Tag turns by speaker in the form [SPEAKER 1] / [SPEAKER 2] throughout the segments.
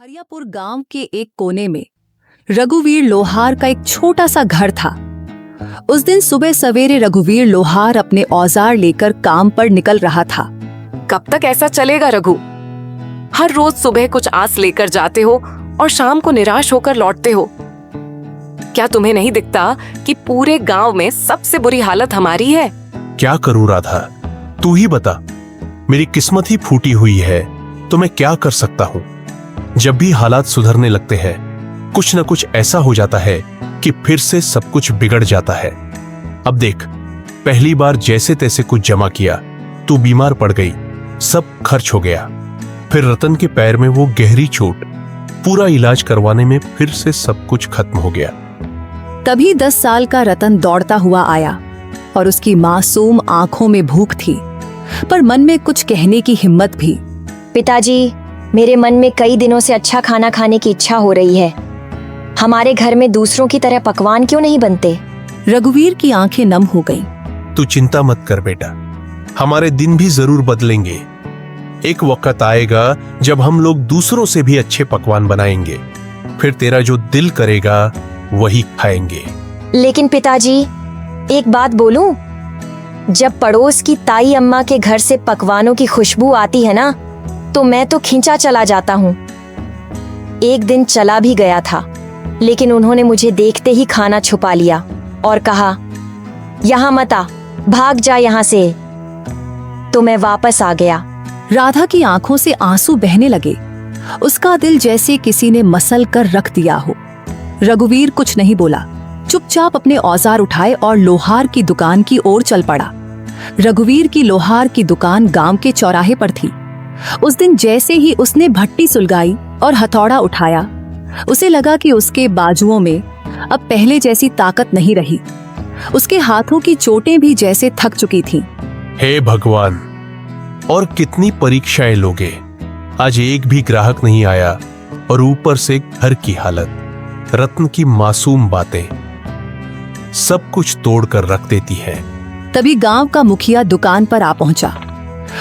[SPEAKER 1] आर्यापुर गांव के एक कोने में रघुवीर लोहार का एक छोटा सा घर था। उस दिन सुबह सवेरे रघुवीर लोहार अपने औजार लेकर काम पर निकल रहा था।
[SPEAKER 2] कब तक ऐसा चलेगा रघु? हर रोज सुबह कुछ आस लेकर जाते हो और शाम को निराश होकर लौटते हो। क्या तुम्हें नहीं दिखता कि पूरे गांव में सबसे बुरी हालत हमारी है?
[SPEAKER 3] क्या करूं राधा, तू ही बता। मेरी किस्मत ही फूटी हुई है तो मैं क्या कर सकता हूं। जब भी हालात सुधरने लगते हैं कुछ न कुछ ऐसा हो जाता है कि फिर से सब कुछ बिगड़ जाता है। अब देख, पहली बार जैसे तैसे कुछ जमा किया, तू बीमार पड़ गई, सब खर्च हो गया। फिर रतन के पैर में वो गहरी चोट, पूरा इलाज करवाने में फिर से सब कुछ खत्म हो गया।
[SPEAKER 1] तभी 10 साल का रतन दौड़ता हुआ आया और उसकी मासूम आंखों में भूख थी, पर मन में कुछ कहने की हिम्मत भी।
[SPEAKER 4] पिताजी, मेरे मन में कई दिनों से अच्छा खाना खाने की इच्छा हो रही है। हमारे घर में दूसरों की तरह पकवान क्यों नहीं बनते?
[SPEAKER 1] रघुवीर की आंखें नम हो गईं।
[SPEAKER 3] तू चिंता मत कर बेटा, हमारे दिन भी जरूर बदलेंगे। एक वक्त आएगा जब हम लोग दूसरों से भी अच्छे पकवान बनाएंगे, फिर तेरा जो दिल करेगा वही खाएंगे।
[SPEAKER 4] लेकिन पिताजी, एक बात बोलूं? जब पड़ोस की ताई अम्मा के घर से पकवानों की खुशबू आती है ना, तो मैं तो खींचा चला जाता हूँ। एक दिन चला भी गया था, लेकिन उन्होंने मुझे देखते ही खाना छुपा लिया और कहा, यहाँ मत आ, भाग जा यहाँ से। तो मैं वापस आ गया।
[SPEAKER 1] राधा की आंखों से आंसू बहने लगे। उसका दिल जैसे किसी ने मसल कर रख दिया हो। रघुवीर कुछ नहीं बोला, चुपचाप अपने औजार उठाए और लोहार की दुकान की ओर चल पड़ा। रघुवीर की लोहार की दुकान गांव के चौराहे पर थी। उस दिन जैसे ही उसने भट्टी सुलगाई और हथौड़ा उठाया, उसे लगा कि उसके बाजुओं में अब पहले जैसी ताकत नहीं रही। उसके हाथों की चोटें भी जैसे थक चुकी थीं।
[SPEAKER 3] हे भगवान, और कितनी परीक्षाएं लोगे। आज एक भी ग्राहक नहीं आया और ऊपर से घर की हालत, रत्न की मासूम बातें सब कुछ तोड़कर रख देती है।
[SPEAKER 1] तभी गांव का मुखिया दुकान पर आ पहुंचा।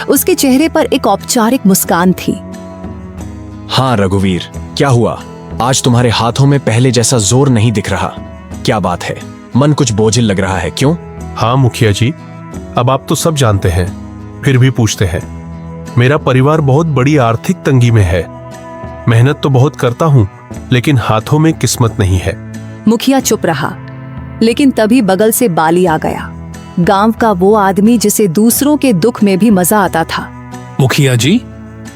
[SPEAKER 1] उसके चेहरे पर एक औपचारिक मुस्कान थी।
[SPEAKER 5] हाँ रघुवीर, क्या हुआ? आज तुम्हारे हाथों में पहले जैसा जोर नहीं दिख रहा। क्या बात है? मन कुछ बोझिल लग रहा है, क्यों?
[SPEAKER 3] हाँ मुखिया जी, अब आप तो सब जानते हैं, फिर भी पूछते हैं। मेरा परिवार बहुत बड़ी आर्थिक तंगी में है। मेहनत तो बहुत करता हूँ, लेकिन हाथों में किस्मत नहीं है।
[SPEAKER 1] मुखिया चुप रहा, लेकिन तभी बगल से बाली आ गया। गांव का वो आदमी जिसे दूसरों के दुख में भी मजा आता था।
[SPEAKER 6] मुखिया जी,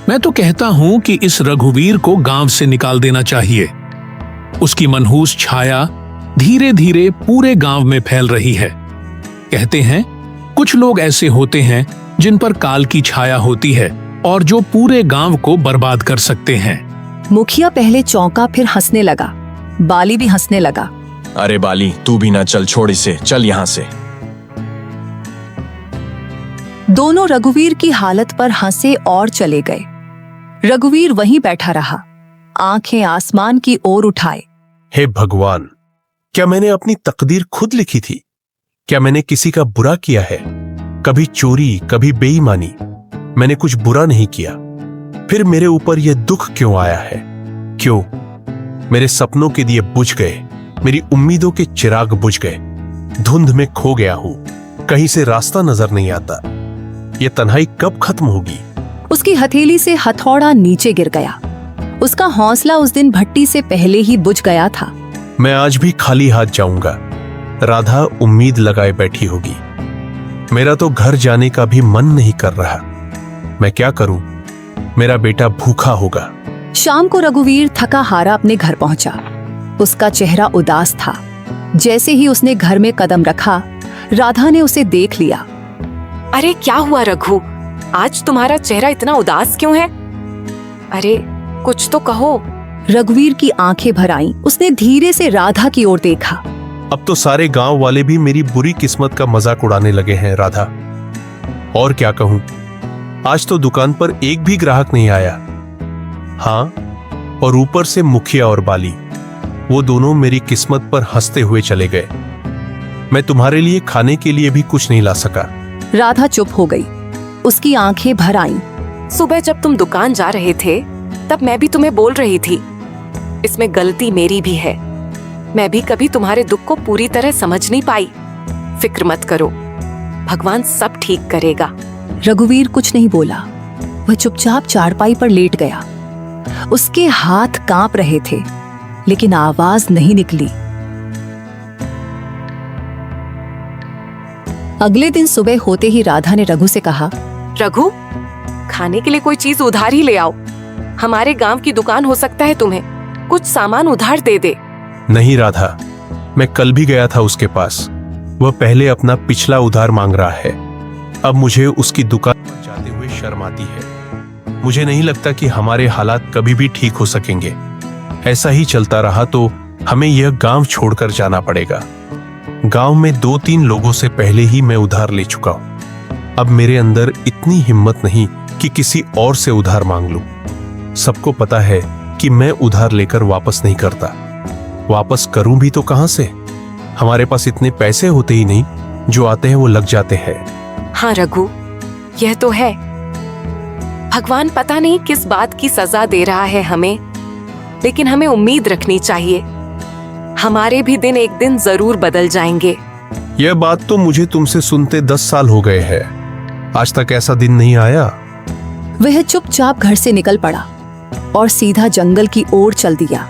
[SPEAKER 6] मैं तो कहता हूँ कि इस रघुवीर को गांव से निकाल देना चाहिए। उसकी मनहूस छाया धीरे धीरे पूरे गांव में फैल रही है। कहते हैं कुछ लोग ऐसे होते हैं जिन पर काल की छाया होती है और जो पूरे गांव को बर्बाद कर सकते हैं।
[SPEAKER 1] मुखिया पहले चौंका, फिर हंसने लगा। बाली भी हंसने लगा।
[SPEAKER 5] अरे बाली, तू भी ना चल, छोड़ इसे, चल यहाँ से।
[SPEAKER 1] दोनों रघुवीर की हालत पर हंसे और चले गए। रघुवीर वहीं बैठा रहा, आंखें आसमान की ओर उठाए।
[SPEAKER 3] हे भगवान, क्या मैंने अपनी तकदीर खुद लिखी थी? क्या मैंने किसी का बुरा किया है? कभी चोरी, कभी बेईमानी। मैंने कुछ बुरा नहीं किया, फिर मेरे ऊपर यह दुख क्यों आया है? क्यों? मेरे सपनों के दिए बुझ गए, मेरी उम्मीदों के चिराग बुझ गए। धुंध में खो गया हूं, कहीं से रास्ता नजर नहीं आता। ये तन्हाई कब खत्म होगी?
[SPEAKER 1] उसकी हथेली से हथौड़ा नीचे गिर गया। उसका हौसला उस दिन भट्टी से पहले ही बुझ गया था।
[SPEAKER 3] मैं आज भी खाली हाथ जाऊंगा। राधा उम्मीद लगाए बैठी होगी। मेरा तो घर जाने का भी मन नहीं कर रहा। मैं क्या करूं? मेरा बेटा भूखा होगा।
[SPEAKER 1] शाम को रघुवीर थका हारा अपने घर पहुंचा। उसका चेहरा उदास था। जैसे ही उसने घर में कदम रखा, राधा ने उसे देख लिया।
[SPEAKER 2] अरे क्या हुआ रघु? आज तुम्हारा चेहरा इतना उदास क्यों है? अरे कुछ तो कहो।
[SPEAKER 1] रघुवीर की आंखें भर आईं। उसने धीरे से राधा की ओर देखा।
[SPEAKER 3] अब तो सारे गांव वाले भी मेरी बुरी किस्मत का मजाक उड़ाने लगे हैं राधा। और क्या कहूं, आज तो दुकान पर एक भी ग्राहक नहीं आया। हाँ, और ऊपर से मुखिया और बाली, वो दोनों मेरी किस्मत पर हंसते हुए चले गए। मैं तुम्हारे लिए खाने के लिए भी कुछ नहीं ला सका।
[SPEAKER 1] राधा चुप हो गई। उसकी आंखें भर आईं।
[SPEAKER 2] सुबह जब तुम दुकान जा रहे थे तब मैं भी तुम्हें बोल रही थी, इसमें गलती मेरी भी है। मैं भी कभी तुम्हारे दुख को पूरी तरह समझ नहीं पाई। फिक्र मत करो, भगवान सब ठीक करेगा।
[SPEAKER 1] रघुवीर कुछ नहीं बोला। वह चुपचाप चारपाई पर लेट गया। उसके हाथ कांप रहे थे, लेकिन आवाज नहीं निकली। अगले दिन सुबह होते ही राधा ने रघु से कहा,
[SPEAKER 2] रघु, खाने के लिए कोई चीज उधार ही ले आओ। हमारे गांव की दुकान हो सकता है तुम्हें कुछ सामान उधार दे दे।
[SPEAKER 3] नहीं राधा, मैं कल भी गया था उसके पास। वह पहले अपना पिछला उधार मांग रहा है। अब मुझे उसकी दुकान पर जाते हुए शर्म आती है। मुझे नहीं लगता कि हमारे हालात कभी भी ठीक हो सकेंगे। ऐसा ही चलता रहा तो हमें यह गांव छोड़कर जाना पड़ेगा। गांव में 2-3 लोगों से पहले ही मैं उधार ले चुका हूं। अब मेरे अंदर इतनी हिम्मत नहीं कि किसी और से उधार मांग लूं। सबको पता है कि मैं उधार लेकर वापस नहीं करता। वापस करूं भी तो कहां से? हमारे पास इतने पैसे होते ही नहीं, जो आते हैं वो लग जाते हैं।
[SPEAKER 2] हाँ रघु, यह तो है। भगवान पता नहीं किस बात की सजा दे रहा है हमें, लेकिन हमें उम्मीद रखनी चाहिए। हमारे भी दिन एक दिन जरूर बदल जाएंगे।
[SPEAKER 3] यह बात तो मुझे तुमसे सुनते 10 साल हो गए हैं। आज तक ऐसा दिन नहीं आया।
[SPEAKER 1] वह चुपचाप घर से निकल पड़ा और सीधा जंगल की ओर चल दिया।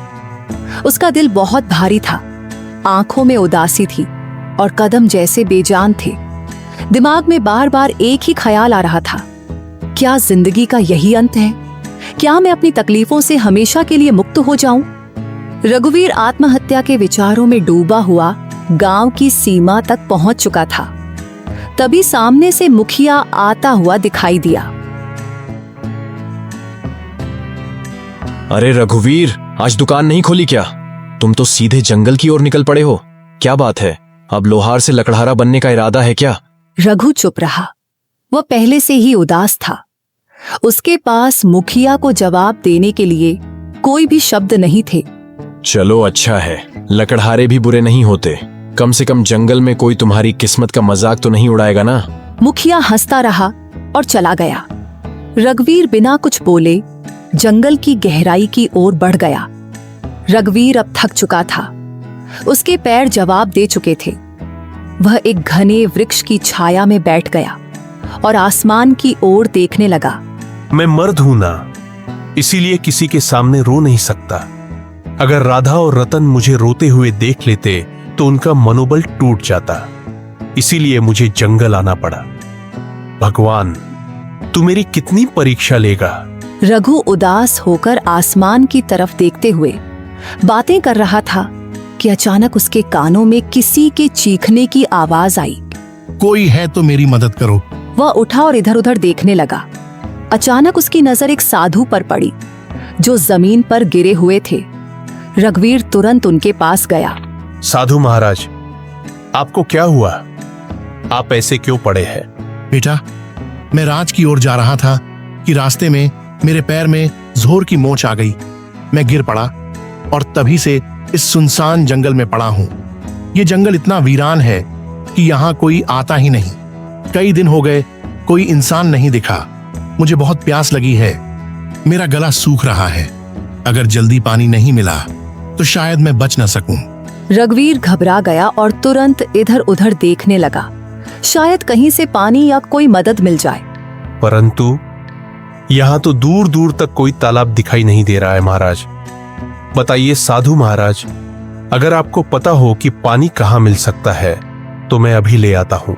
[SPEAKER 1] उसका दिल बहुत भारी था, आंखों में उदासी थी और कदम जैसे बेजान थे। दिमाग में बार बार एक ही ख्याल आ रहा था, क्या जिंदगी का यही अंत है? क्या मैं अपनी तकलीफों से हमेशा के लिए मुक्त हो जाऊं? रघुवीर आत्महत्या के विचारों में डूबा हुआ गांव की सीमा तक पहुंच चुका था। तभी सामने से मुखिया आता हुआ दिखाई दिया।
[SPEAKER 5] अरे रघुवीर, आज दुकान नहीं खोली क्या? तुम तो सीधे जंगल की ओर निकल पड़े हो। क्या बात है? अब लोहार से लकड़हारा बनने का इरादा है क्या?
[SPEAKER 1] रघु चुप रहा। वह पहले से ही उदास था। उसके पास मुखिया को जवाब देने के लिए कोई भी शब्द नहीं थे।
[SPEAKER 5] चलो अच्छा है, लकड़हारे भी बुरे नहीं होते। कम से कम जंगल में कोई तुम्हारी किस्मत का मजाक तो नहीं उड़ाएगा ना।
[SPEAKER 1] मुखिया हंसता रहा और चला गया। रघुवीर बिना कुछ बोले जंगल की गहराई की ओर बढ़ गया। रघुवीर अब थक चुका था। उसके पैर जवाब दे चुके थे। वह एक घने वृक्ष की छाया में बैठ गया और आसमान की ओर देखने लगा।
[SPEAKER 3] मैं मर्द हूं ना, इसीलिए किसी के सामने रो नहीं सकता। अगर राधा और रतन मुझे रोते हुए देख लेते तो उनका मनोबल टूट जाता। इसीलिए मुझे जंगल आना पड़ा। भगवान, तू मेरी कितनी परीक्षा लेगा?
[SPEAKER 1] रघु उदास होकर आसमान की तरफ देखते हुए बातें कर रहा था कि अचानक उसके कानों में किसी के चीखने की आवाज आई।
[SPEAKER 7] कोई है तो मेरी मदद करो।
[SPEAKER 1] वह उठा और इधर उधर देखने लगा। अचानक उसकी नजर एक साधु पर पड़ी जो जमीन पर गिरे हुए थे। रघुवीर तुरंत उनके पास गया।
[SPEAKER 3] साधु महाराज, आपको क्या हुआ? आप ऐसे क्यों पड़े हैं?
[SPEAKER 7] बेटा, मैं राज की ओर जा रहा था कि रास्ते में मेरे पैर में जोर की मोच आ गई। मैं गिर पड़ा और तभी से इस सुनसान जंगल में पड़ा हूं। ये जंगल इतना वीरान है कि यहाँ कोई आता ही नहीं। कई दिन हो गए, कोई इंसान नहीं दिखा। मुझे बहुत प्यास लगी है। मेरा गला सूख रहा है। अगर जल्दी पानी नहीं मिला तो शायद मैं बच न सकूं।
[SPEAKER 1] रघुवीर घबरा गया और तुरंत इधर उधर देखने लगा। शायद कहीं से पानी या कोई मदद मिल जाए।
[SPEAKER 3] परंतु यहां तो दूर दूर तक कोई तालाब दिखाई नहीं दे रहा है महाराज। बताइए साधु महाराज, अगर आपको पता हो कि पानी कहां मिल सकता है तो मैं अभी ले आता हूं।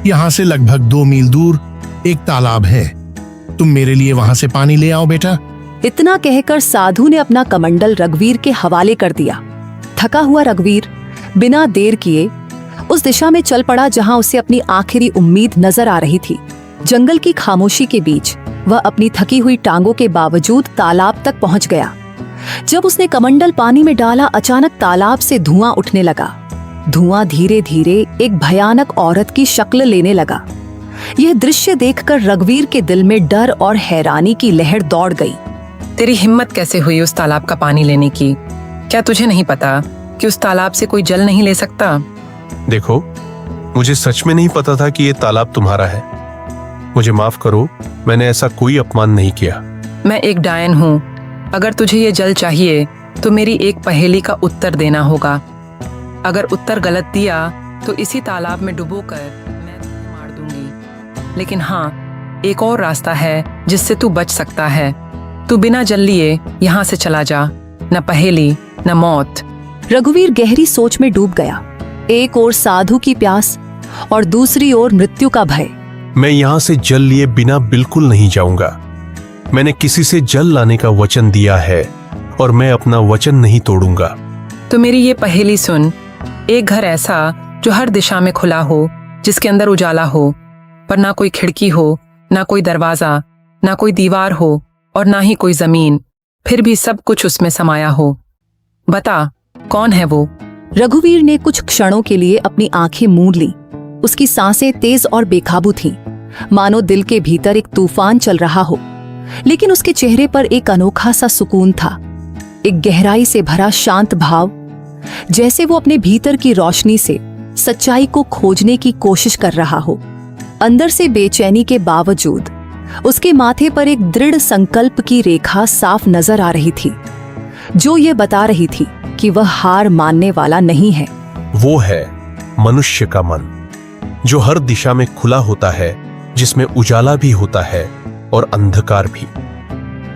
[SPEAKER 7] यहाँ से लगभग 2 मील दूर एक तालाब है। तुम मेरे लिए वहां से पानी ले आओ बेटा।
[SPEAKER 1] इतना कहकर साधु ने अपना कमंडल रघुवीर के हवाले कर दिया। थका हुआ रघुवीर बिना देर किए उस दिशा में चल पड़ा जहां उसे अपनी आखिरी उम्मीद नजर आ रही थी। जंगल की खामोशी के बीच वह अपनी थकी हुई टांगों के बावजूद तालाब तक पहुंच गया। जब उसने कमंडल पानी में डाला, अचानक तालाब से धुआं उठने लगा। धुआं धीरे धीरे एक भयानक औरत की शक्ल लेने लगा। यह दृश्य देखकर रघुवीर के दिल में डर और हैरानी की लहर दौड़ गई।
[SPEAKER 8] तेरी हिम्मत कैसे हुई उस तालाब का पानी लेने की? क्या तुझे नहीं पता कि उस तालाब से कोई जल नहीं ले सकता?
[SPEAKER 3] देखो, मुझे सच में नहीं पता था कि ये तालाब तुम्हारा है। मुझे माफ करो, मैंने ऐसा कोई अपमान नहीं किया।
[SPEAKER 8] मैं एक डायन हूँ। अगर तुझे ये जल चाहिए तो मेरी एक पहेली का उत्तर देना होगा। अगर उत्तर गलत दिया तो इसी तालाब में डुबोकर मैं तुझे मार दूंगी। लेकिन हाँ, एक और रास्ता है जिससे तू बच सकता है। तू बिना जल लिए यहाँ से चला जा। न पहेली न मौत।
[SPEAKER 1] रघुवीर गहरी सोच में डूब गया। एक ओर साधु की प्यास और दूसरी ओर मृत्यु का भय।
[SPEAKER 3] मैं यहाँ से जल लिए बिना बिल्कुल नहीं जाऊंगा। मैंने किसी से जल लाने का वचन दिया है और मैं अपना वचन नहीं तोड़ूंगा।
[SPEAKER 8] तो मेरी ये पहेली सुन। एक घर ऐसा जो हर दिशा में खुला हो, जिसके अंदर उजाला हो, पर ना कोई खिड़की हो, ना कोई दरवाजा, ना कोई दीवार हो और ना ही कोई जमीन, फिर भी सब कुछ उसमें समाया हो। बता, कौन है वो?
[SPEAKER 1] रघुवीर ने कुछ क्षणों के लिए अपनी आंखें मूंद ली। उसकी सांसें तेज और बेकाबू थीं, मानो दिल के भीतर एक तूफान चल रहा हो। लेकिन उसके चेहरे पर एक अनोखा सा सुकून था, एक गहराई से भरा शांत भाव, जैसे वो अपने भीतर की रोशनी से सच्चाई को खोजने की कोशिश कर रहा हो। अंदर से बेचैनी के बावजूद उसके माथे पर एक दृढ़ संकल्प की रेखा साफ नजर आ रही थी, जो ये बता रही थी कि वह हार मानने वाला नहीं है।
[SPEAKER 3] वो है मनुष्य का मन, जो हर दिशा में खुला होता है, जिसमें उजाला भी होता है और अंधकार भी।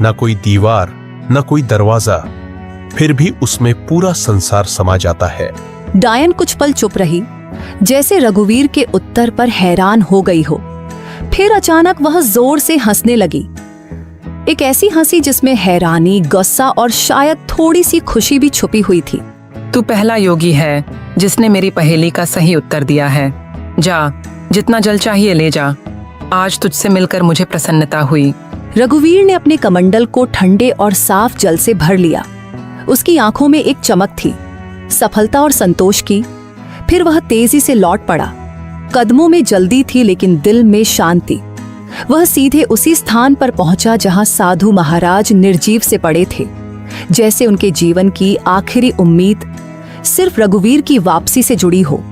[SPEAKER 3] ना कोई दीवार, ना कोई दरवाजा, फिर भी उसमें पूरा संसार समा जाता है।
[SPEAKER 1] डायन कुछ पल चुप रही, जैसे रघुवीर के उत्तर पर हैरान हो गई हो। फिर अचानक वह जोर से हंसने लगी, एक ऐसी हंसी जिसमें हैरानी, गुस्सा और शायद थोड़ी सी खुशी भी छुपी हुई थी।
[SPEAKER 8] तू पहला योगी है जिसने मेरी पहेली का सही उत्तर दिया है। जा, जितना जल चाहिए ले जा। आज तुझसे मिलकर मुझे प्रसन्नता हुई।
[SPEAKER 1] रघुवीर ने अपने कमंडल को ठंडे और साफ जल से भर लिया। उसकी आंखों में एक चमक थी, सफलता और संतोष की। फिर वह तेजी से लौट पड़ा। कदमों में जल्दी थी लेकिन दिल में शांति। वह सीधे उसी स्थान पर पहुंचा जहां साधु महाराज निर्जीव से पड़े थे, जैसे उनके जीवन की आखिरी उम्मीद सिर्फ रघुवीर की वापसी से जुड़ी हो।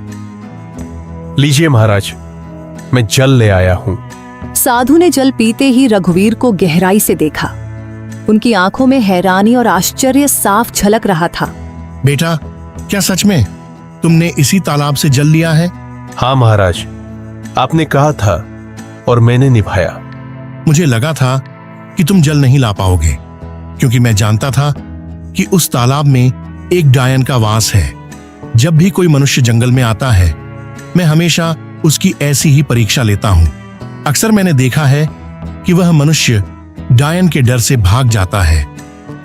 [SPEAKER 3] लीजिए महाराज, मैं जल ले आया हूं।
[SPEAKER 1] साधु ने जल पीते ही रघुवीर को गहराई से देखा। उनकी आंखों में हैरानी और आश्चर्य साफ झलक रहा था।
[SPEAKER 7] बेटा, क्या सच में तुमने इसी तालाब से जल लिया है?
[SPEAKER 3] हाँ महाराज, आपने कहा था और मैंने निभाया।
[SPEAKER 7] मुझे लगा था कि तुम जल नहीं ला पाओगे, क्योंकि मैं जानता था कि उस तालाब में एक डायन का वास है। जब भी कोई मनुष्य जंगल में आता है, मैं हमेशा उसकी ऐसी ही परीक्षा लेता हूं। अक्सर मैंने देखा है कि वह मनुष्य डायन के डर से भाग जाता है,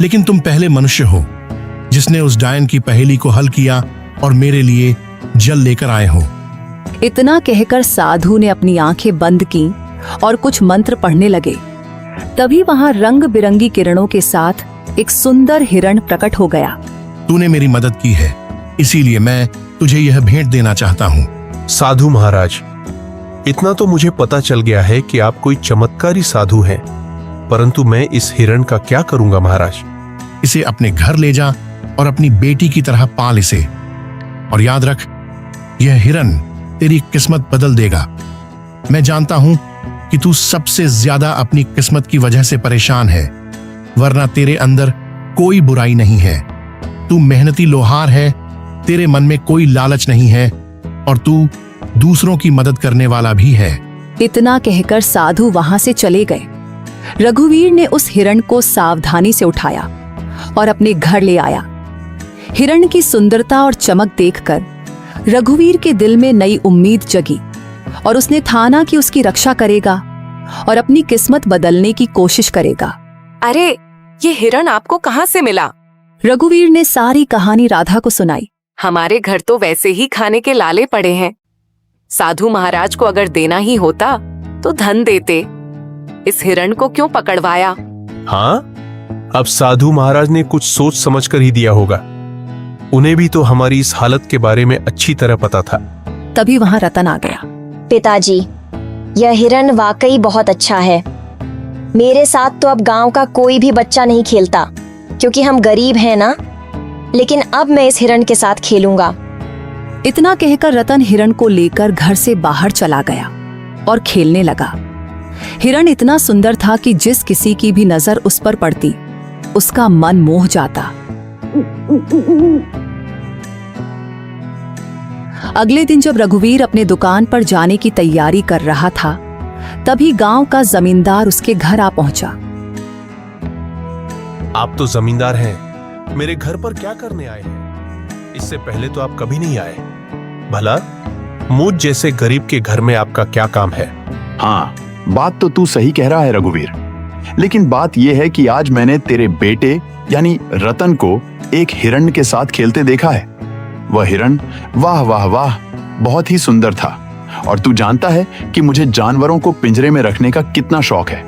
[SPEAKER 7] लेकिन तुम पहले मनुष्य हो जिसने उस डायन की पहेली को हल किया और मेरे लिए जल लेकर आए हो।
[SPEAKER 1] इतना कहकर साधु ने अपनी आंखें बंद की और कुछ मंत्र पढ़ने लगे। तभी वहां रंग बिरंगी किरणों के साथ एक सुंदर हिरण प्रकट हो गया।
[SPEAKER 7] तूने मेरी मदद की है, इसीलिए मैं तुझे यह भेंट देना चाहता हूँ।
[SPEAKER 3] साधु महाराज, इतना तो मुझे पता चल गया है कि आप कोई चमत्कारी साधु हैं, परंतु मैं इस हिरण का क्या करूंगा महाराज?
[SPEAKER 7] इसे अपने घर ले जा और अपनी बेटी की तरह पाल इसे। और याद रख, यह हिरण तेरी किस्मत बदल देगा। मैं जानता हूं कि तू सबसे ज्यादा अपनी किस्मत की वजह से परेशान है, वरना तेरे अंदर कोई बुराई नहीं है। तू मेहनती लोहार है, तेरे मन में कोई लालच नहीं है और तू दूसरों की मदद करने वाला भी है।
[SPEAKER 1] इतना कहकर साधु वहां से चले गए। रघुवीर ने उस हिरण को सावधानी से उठाया और अपने घर ले आया। हिरण की सुंदरता और चमक देखकर रघुवीर के दिल में नई उम्मीद जगी और उसने ठाना कि उसकी रक्षा करेगा और अपनी किस्मत बदलने की कोशिश करेगा।
[SPEAKER 2] अरे, ये हिरण आपको कहाँ से मिला?
[SPEAKER 1] रघुवीर ने सारी कहानी राधा को सुनाई।
[SPEAKER 2] हमारे घर तो वैसे ही खाने के लाले पड़े हैं। साधु महाराज को अगर देना ही होता तो धन देते। इस हिरण को क्यों पकड़वाया?
[SPEAKER 3] हाँ, अब साधु महाराज ने कुछ सोच समझकर ही दिया होगा। उन्हें भी तो हमारी इस हालत के बारे में अच्छी तरह पता था।
[SPEAKER 1] तभी वहां रतन आ गया।
[SPEAKER 4] पिताजी, यह हिरण वाकई बहुत अच्छा है। मेरे साथ तो अब गांव का कोई भी बच्चा नहीं खेलता, क्योंकि हम गरीब हैं ना। लेकिन अब मैं इस हिरण के साथ खेलूंगा।
[SPEAKER 1] इतना कहकर रतन हिरण को लेकर घर से बाहर चला गया और खेलने लगा। हिरण इतना सुंदर था कि जिस किसी की भी नजर उस पर पड़ती उसका मन मोह जाता। अगले दिन जब रघुवीर अपने दुकान पर जाने की तैयारी कर रहा था, तभी गांव का जमींदार उसके घर आ पहुंचा।
[SPEAKER 3] आप तो जमींदार हैं, मेरे घर पर क्या करने आए हैं? इससे पहले तो आप कभी नहीं आए। भला मुझ जैसे गरीब के घर में आपका क्या काम है?
[SPEAKER 9] हाँ, बात तो तू सही कह रहा है रघुवीर, लेकिन बात यह है कि आज मैंने तेरे बेटे यानी रतन को एक हिरण के साथ खेलते देखा है। वह हिरण वाह वाह वाह बहुत ही सुंदर था, और तू जानता है कि मुझे जानवरों को पिंजरे में रखने का कितना शौक है,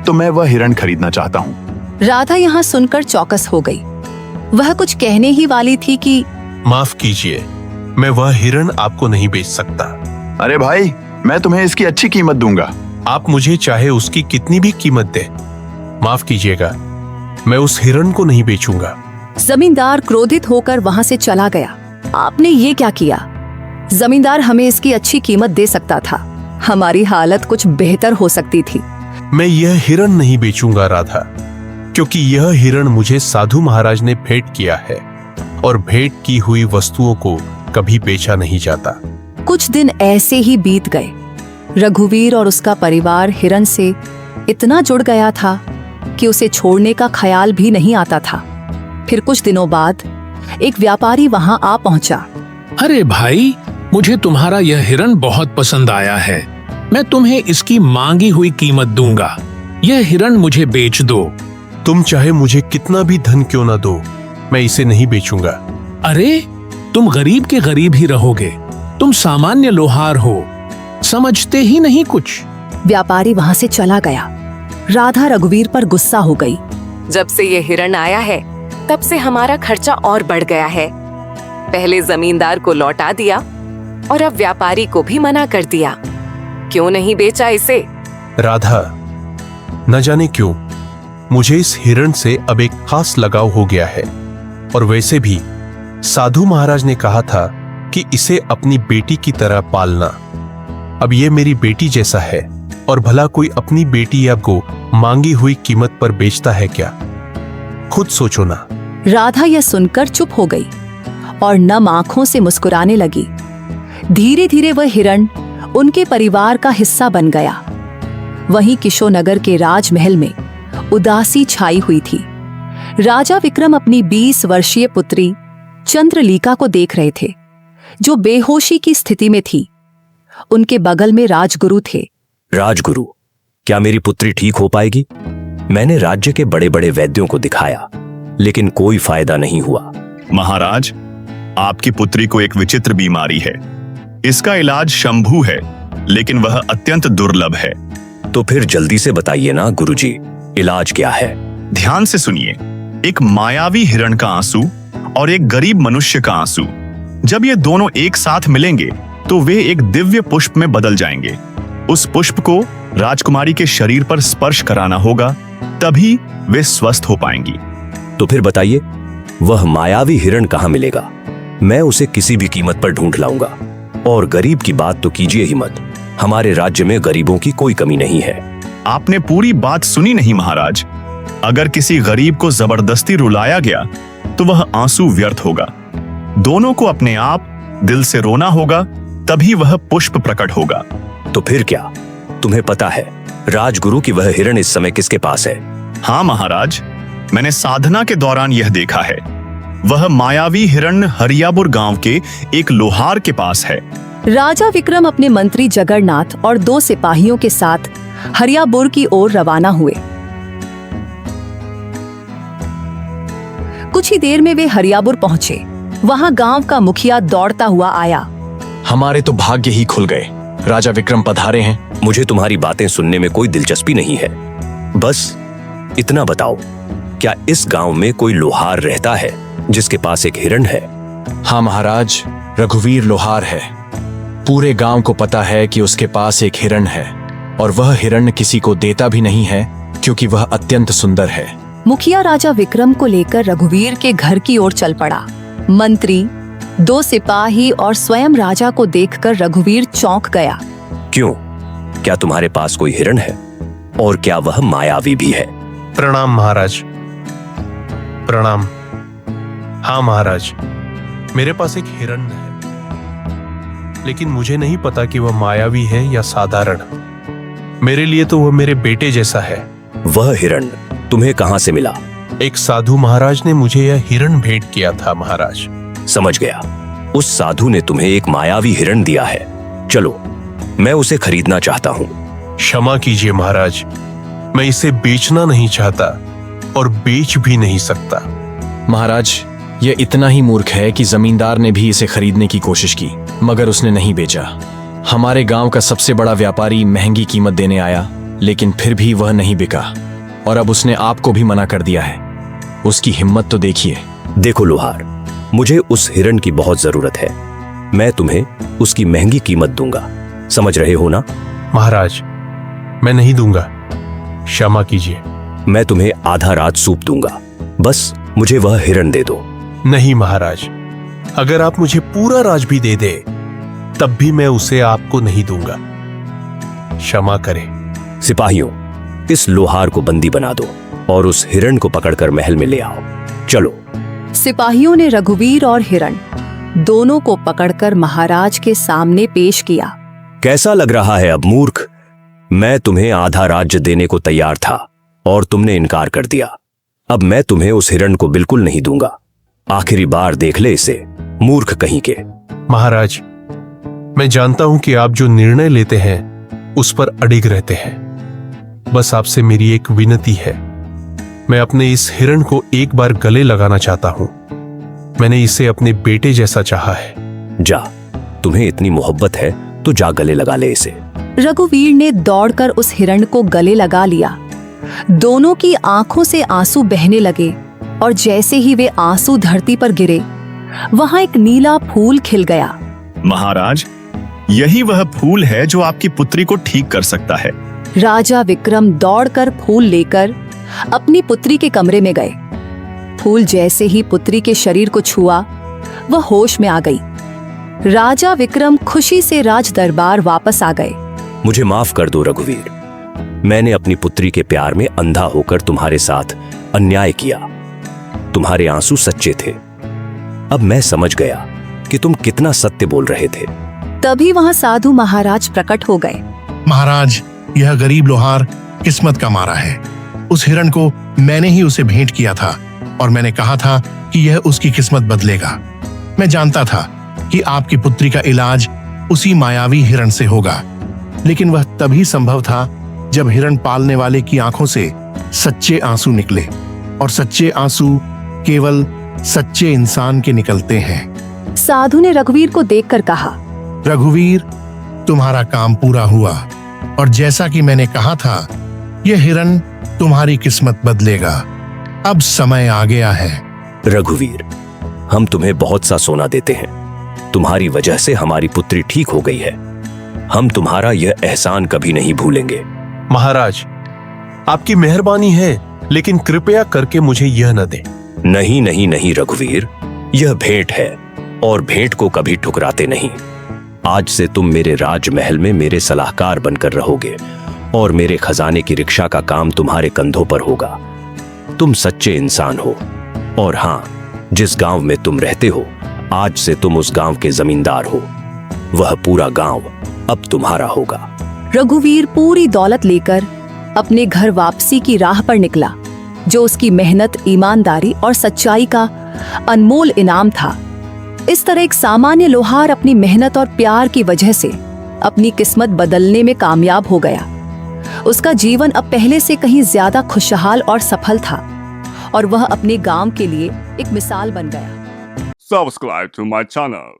[SPEAKER 9] तो मैं वह हिरण खरीदना चाहता हूँ।
[SPEAKER 1] राधा यहाँ सुनकर चौकस हो गई। वह कुछ कहने ही वाली थी कि
[SPEAKER 3] माफ कीजिए, मैं वह हिरण आपको नहीं बेच सकता।
[SPEAKER 9] अरे भाई, मैं तुम्हें इसकी अच्छी कीमत दूंगा।
[SPEAKER 3] आप मुझे चाहे उसकी कितनी भी कीमत दे, माफ कीजिएगा, मैं उस हिरण को नहीं बेचूंगा।
[SPEAKER 1] जमींदार क्रोधित होकर वहां से चला गया। आपने ये क्या किया? जमींदार हमें इसकी अच्छी कीमत दे सकता था, हमारी हालत कुछ बेहतर हो सकती थी।
[SPEAKER 3] मैं यह हिरण नहीं बेचूंगा राधा, क्योंकि यह हिरण मुझे साधु महाराज ने भेंट किया है, और भेंट की हुई वस्तुओं को कभी बेचा नहीं जाता।
[SPEAKER 1] कुछ दिन ऐसे ही बीत गए। रघुवीर और उसका परिवार हिरण से इतना जुड़ गया था कि उसे छोड़ने का ख्याल भी नहीं आता था। फिर कुछ दिनों बाद एक व्यापारी वहां आ पहुंचा।
[SPEAKER 6] अरे भाई, मुझे तुम्हारा यह हिरण बहुत पसंद आया है। मैं तुम्हें इसकी मांगी हुई कीमत दूंगा। यह हिरण मुझे बेच दो।
[SPEAKER 3] तुम चाहे मुझे कितना भी धन क्यों ना दो, मैं इसे नहीं बेचूंगा।
[SPEAKER 6] अरे, तुम गरीब के गरीब ही रहोगे। तुम सामान्य लोहार हो, समझते ही नहीं कुछ।
[SPEAKER 1] व्यापारी वहां से चला गया। राधा रघुवीर पर गुस्सा हो गई।
[SPEAKER 2] जब से ये हिरण आया है, तब से हमारा खर्चा और बढ़ गया है। पहले जमींदार को लौटा दिया और अब व्यापारी को भी मना कर दिया। क्यों नहीं बेचा इसे?
[SPEAKER 3] राधा, न जाने क्यों मुझे इस हिरण से अब एक खास लगाव हो गया है, और वैसे भी साधु महाराज ने कहा था कि इसे अपनी बेटी की तरह पालना। अब ये मेरी बेटी जैसा है, और भला कोई अपनी बेटी या को मांगी हुई कीमत पर बेचता है क्या? खुद सोचो ना।
[SPEAKER 1] राधा यह सुनकर चुप हो गई और नम आंखों से मुस्कुराने लगी। धीरे धीरे वह हिरण उनके परिवार का हिस्सा बन गया। वहीं किशोनगर के राजमहल में उदासी छाई हुई थी। राजा विक्रम अपनी 20 वर्षीय पुत्री चंद्रलीका को देख रहे थे, जो बेहोशी की स्थिति में थी। उनके बगल में राजगुरु थे।
[SPEAKER 10] राजगुरु, क्या मेरी पुत्री ठीक हो पाएगी? मैंने राज्य के बड़े बड़े वैद्यों को दिखाया, लेकिन कोई फायदा नहीं हुआ।
[SPEAKER 9] महाराज, आपकी पुत्री को एक विचित्र बीमारी है। इसका इलाज शंभू है, लेकिन वह अत्यंत दुर्लभ है।
[SPEAKER 10] तो फिर जल्दी से बताइए ना गुरुजी, इलाज क्या है?
[SPEAKER 9] ध्यान से सुनिए। एक मायावी हिरण का आंसू और एक गरीब मनुष्य का आंसू, जब ये दोनों एक साथ मिलेंगे तो वे एक दिव्य पुष्प में बदल जाएंगे। उस पुष्प को राजकुमारी के शरीर पर स्पर्श कराना होगा, तभी वे स्वस्थ हो पाएंगी।
[SPEAKER 10] तो फिर बताइए, वह मायावी हिरण कहाँ मिलेगा? मैं उसे किसी भी कीमत पर ढूंढ लाऊंगा। और गरीब की बात तो कीजिए ही मत। हमारे राज्य में गरीबों की कोई कमी नहीं है।
[SPEAKER 9] आपने पूरी बात सुनी नहीं महाराज। अगर किसी गरीब को जबरदस्ती रुलाया गया तो वह आंसू व्यर्थ होगा। दोनों को अपने आप दिल से रोना होगा, तभी वह पुष्प प्रकट होगा।
[SPEAKER 10] तो फिर क्या? तुम्हें पता है राजगुरु की वह हिरण इस समय किसके पास है?
[SPEAKER 9] हाँ महाराज, मैंने साधना के दौरान यह देखा है। वह मायावी हिरण हरियापुर गांव के एक लोहार के पास है।
[SPEAKER 1] राजा विक्रम अपने मंत्री जगन्नाथ और 2 सिपाहियों के साथ हरियापुर की ओर रवाना हुए। कुछ ही देर में वे हरियापुर पहुंचे। वहां गांव का मुखिया दौड़ता हुआ आया।
[SPEAKER 5] हमारे तो भाग्य ही खुल गए। राजा विक्रम पधारे हैं।
[SPEAKER 10] मुझे तुम्हारी बातें सुनने में कोई दिलचस्पी नहीं है। बस इतना बताओ, क्या इस गांव में कोई लोहार रहता है जिसके पास एक हिरण है?
[SPEAKER 5] हाँ महाराज, रघुवीर लोहार है। पूरे गांव को पता है कि उसके पास एक हिरण है, और वह हिरण किसी को देता भी नहीं है, क्योंकि वह अत्यंत सुंदर है।
[SPEAKER 1] मुखिया राजा विक्रम को लेकर रघुवीर के घर की ओर चल पड़ा। मंत्री, 2 सिपाही और स्वयं राजा को देखकर रघुवीर चौंक गया।
[SPEAKER 10] क्यों? क्या तुम्हारे पास कोई हिरण है? और क्या वह मायावी भी है?
[SPEAKER 3] प्रणाम महाराज। प्रणाम। हाँ महाराज, मेरे पास एक हिरण है, लेकिन मुझे नहीं पता कि वह मायावी है या साधारण। मेरे लिए तो वह मेरे बेटे जैसा है।
[SPEAKER 10] वह हिरण तुम्हें कहां से मिला?
[SPEAKER 3] एक साधु महाराज ने मुझे यह हिरण भेंट किया था महाराज।
[SPEAKER 10] समझ गया, उस साधु ने तुम्हें एक मायावी हिरण दिया है। चलो, मैं उसे खरीदना चाहता हूं।
[SPEAKER 3] क्षमा कीजिए महाराज, मैं इसे बेचना नहीं चाहता और बेच भी नहीं सकता।
[SPEAKER 5] महाराज, यह इतना ही मूर्ख है कि जमींदार ने भी इसे खरीदने की कोशिश की, मगर उसने नहीं बेचा। हमारे गांव का सबसे बड़ा व्यापारी महंगी कीमत देने आया, लेकिन फिर भी वह नहीं बिका, और अब उसने आपको भी मना कर दिया है। उसकी हिम्मत तो देखिए।
[SPEAKER 10] देखो लोहार, मुझे उस हिरण की बहुत जरूरत है। मैं तुम्हें उसकी महंगी कीमत दूंगा, समझ रहे हो ना?
[SPEAKER 3] महाराज, मैं नहीं दूंगा, क्षमा कीजिए।
[SPEAKER 10] मैं तुम्हें आधा रात सूप दूंगा, बस मुझे वह हिरण दे दो।
[SPEAKER 3] नहीं महाराज, अगर आप मुझे पूरा राज भी दे दे तब भी मैं उसे आपको नहीं दूंगा, क्षमा करें।
[SPEAKER 10] सिपाहियों, इस लोहार को बंदी बना दो और उस हिरण को पकड़कर महल में ले आओ। चलो।
[SPEAKER 1] सिपाहियों ने रघुवीर और हिरण दोनों को पकड़कर महाराज के सामने पेश किया।
[SPEAKER 10] कैसा लग रहा है अब मूर्ख? मैं तुम्हें आधा राज्य देने को तैयार था और तुमने इनकार कर दिया। अब मैं तुम्हें उस हिरण को बिल्कुल नहीं दूंगा। आखिरी बार देख ले इसे, मूर्ख कहीं के।
[SPEAKER 3] महाराज, मैं जानता हूं कि आप जो निर्णय लेते हैं उस पर अडिग रहते हैं। बस आपसे मेरी एक विनती है, मैं अपने इस हिरण को एक बार गले लगाना चाहता हूं। मैंने इसे अपने बेटे जैसा चाहा है।
[SPEAKER 10] जा, तुम्हें इतनी मोहब्बत है तो जा गले लगा ले इसे।
[SPEAKER 1] रघुवीर ने दौड़कर उस हिरण को गले लगा लिया। दोनों की आंखों से आंसू बहने लगे और जैसे ही वे आंसू धरती पर गिरे, वहां एक नीला फूल खिल गया।
[SPEAKER 11] महाराज, यही वह फूल है जो आपकी पुत्री को ठीक कर सकता है।
[SPEAKER 1] राजा विक्रम दौड़कर फूल लेकर अपनी पुत्री के कमरे में गए। फूल जैसे ही पुत्री के शरीर को छुआ, वह होश में आ गई। राजा विक्रम खुशी से राज दरबार वापस आ गए।
[SPEAKER 10] मुझे माफ कर दो रघुवीर, मैंने अपनी पुत्री के प्यार में अंधा होकर तुम्हारे साथ अन्याय किया। तुम्हारे आंसू सच्चे थे। अब मैं समझ गया कि तुम कितना सत्य बोल रहे थे।
[SPEAKER 1] तभी वहां साधु महाराज प्रकट हो गए।
[SPEAKER 7] महाराज, यह गरीब लोहार किस्मत का मारा है। उस हिरण को मैंने ही उसे भेंट किया था और मैंने कहा था कि यह उसकी किस्मत बदलेगा। मैं जानता था कि आपकी पुत्री का इलाज उसी मायावी हिरण से होगा, लेकिन वह तभी संभव था जब हिरण पालने वाले की आंखों से सच्चे आंसू निकले, और सच्चे आंसू केवल सच्चे इंसान के निकलते हैं।
[SPEAKER 1] साधु ने रघुवीर को देखकर कहा,
[SPEAKER 7] रघुवीर, तुम्हारा काम पूरा हुआ, और जैसा कि मैंने कहा था, यह हिरण तुम्हारी किस्मत बदलेगा। अब समय आ गया है।
[SPEAKER 10] रघुवीर, हम तुम्हें बहुत सा सोना देते हैं। तुम्हारी वजह से हमारी पुत्री ठीक हो गई है। हम तुम्हारा यह एहसान कभी नहीं भूलेंगे।
[SPEAKER 3] महाराज, आपकी मेहरबानी है, लेकिन कृपया करके मुझे यह न दें।
[SPEAKER 10] नहीं नहीं नहीं रघुवीर, यह भेंट है और भेंट को कभी ठुकराते नहीं। आज से तुम मेरे राजमहल में मेरे सलाहकार बनकर रहोगे और मेरे खजाने की रिक्शा का काम तुम्हारे कंधों पर होगा। तुम सच्चे इंसान हो, और हां, जिस गांव में तुम रहते हो, आज से तुम उस गांव के जमींदार हो। वह पूरा गांव अब तुम्हारा होगा।
[SPEAKER 1] रघुवीर पूरी दौलत लेकर अपने घर वापसी की राह पर निकला, जो उसकी मेहनत, ईमानदारी और सच्चाई का अनमोल इनाम था। इस तरह एक सामान्य लोहार अपनी मेहनत और प्यार की वजह से अपनी किस्मत बदलने में कामयाब हो गया। उसका जीवन अब पहले से कहीं ज्यादा खुशहाल और सफल था, और वह अपने गांव के लिए एक मिसाल बन गया।
[SPEAKER 12] Subscribe to my channel.